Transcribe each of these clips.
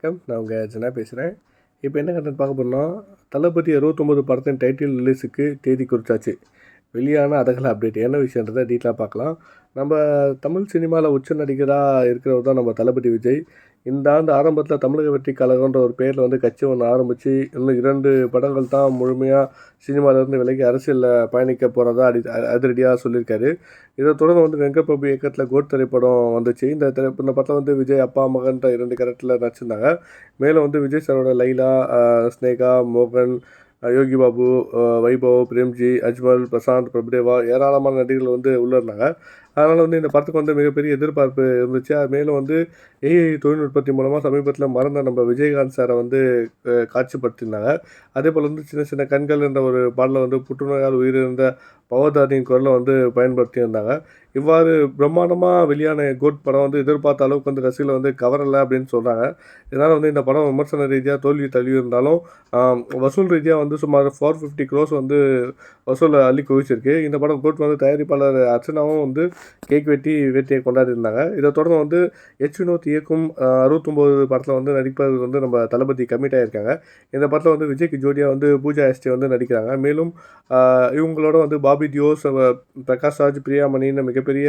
வணக்கம். நான் உங்கள் ஜனா பேசுகிறேன். இப்போ என்ன கண்டென்ட் பார்க்க போறோம்னா, தளபதி 69 படத்தின் டைட்டில் ரிலீஸுக்கு தேதி குறிச்சாச்சு. வெளியான அதகல அப்டேட் என்ன விஷயன்றத டீட்டெயிலாக பார்க்கலாம். நம்ம தமிழ் சினிமாவில் உச்ச நடிகராக இருக்கிறவர் தான் நம்ம தளபதி விஜய். இந்த ஆண்டு ஆரம்பத்தில் தமிழக வெற்றி கழகன்ற ஒரு பேரில் வந்து கட்சி ஒன்று ஆரம்பித்து இன்னும் 2 படங்கள் தான் முழுமையாக சினிமாவிலேருந்து விலகி அரசியலில் பயணிக்க போகிறதா அதிரடியாக சொல்லியிருக்காரு. இதை தொடர்ந்து வந்து வெங்கட் பிரபு இயக்கத்தில் கோட் திரைப்படம் வந்துச்சு. இந்த படத்தில் வந்து விஜய் அப்பா மகன்ற 2 கேரக்டரில் நடிச்சிருந்தாங்க. மேலும் வந்து விஜய் சாரோட லைலா, ஸ்னேகா, மோகன், யோகி பாபு, வைபவ், பிரேம்ஜி, அஜ்மல், பிரசாந்த், பிரபுதேவா ஏராளமான நடிகர்கள் வந்து உள்ளே இருந்தாங்க. அதனால் வந்து இந்த படத்துக்கு வந்து மிகப்பெரிய எதிர்பார்ப்பு இருந்துச்சு. அது மேலும் வந்து ஏஐ தொழில்நுட்பத்தின் மூலமாக சமீபத்தில் மறந்த நம்ம விஜயகாந்த் சாரை வந்து காட்சிப்படுத்தியிருந்தாங்க. அதேபோல் வந்து சின்ன சின்ன கண்கள் என்ற ஒரு பாடலில் வந்து புற்றுநோயால் உயிரிழந்த பவதாரியின் குரலை வந்து பயன்படுத்தியிருந்தாங்க. இவ்வாறு பிரம்மாண்டமாக வெளியான கோட் படம் வந்து எதிர்பார்த்த அளவுக்கு வந்து ரசிகர்களை வந்து கவரலை அப்படின்னு சொல்கிறாங்க. இதனால் வந்து இந்த படம் விமர்சன ரீதியாக தோல்வி தழுவியிருந்தாலும் வசூல் ரீதியாக வந்து சுமார் 450 crores வந்து வசூலை அள்ளி குவிச்சிருக்கு. இந்த படம் கோட் வந்து தயாரிப்பாளர் அர்ச்சனாவும் வந்து கேக் வெட்டி வேட்டையை கொண்டாடிருந்தாங்க. இதை தொடர்ந்து வந்து வினோத் இயக்கும் 69 படத்தில் வந்து நடிப்பதற்கு வந்து நம்ம தளபதி கமிட் ஆகியிருக்காங்க. இந்த படத்தில் வந்து விஜய்க்கு ஜோடியாக வந்து பூஜா எஸ்டே வந்து நடிக்கிறாங்க. மேலும் இவங்களோட வந்து பாபி தியோஸ், பிரகாஷ் ராஜ், பிரியாமணின்னு மிகப்பெரிய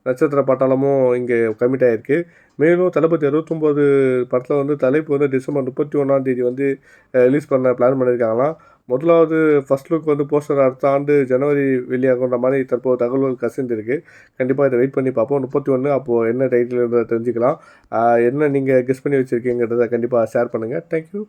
நட்சத்திர பட்டாளமும் இங்கே கமிட் ஆகிருக்கு. மேலும் தளபதி 69 படத்தில் வந்து தலைப்பு வந்து டிசம்பர் 31 வந்து ரிலீஸ் பண்ண பிளான் பண்ணியிருக்காங்களாம். முதலாவது ஃபர்ஸ்ட் லுக் வந்து போஸ்டர் அடுத்த ஆண்டு ஜனவரி வெளியாகுன்ற மாதிரி தற்போது தகவல்கள் கசிந்திருக்கு. கண்டிப்பாக இதை வெயிட் பண்ணி பார்ப்போம். 31 அப்போது என்ன டைட்டில் தெரிஞ்சுக்கலாம். என்ன நீங்கள் கெஸ் பண்ணி வச்சுருக்கீங்கிறத கண்டிப்பாக ஷேர் பண்ணுங்கள். தேங்க்யூ.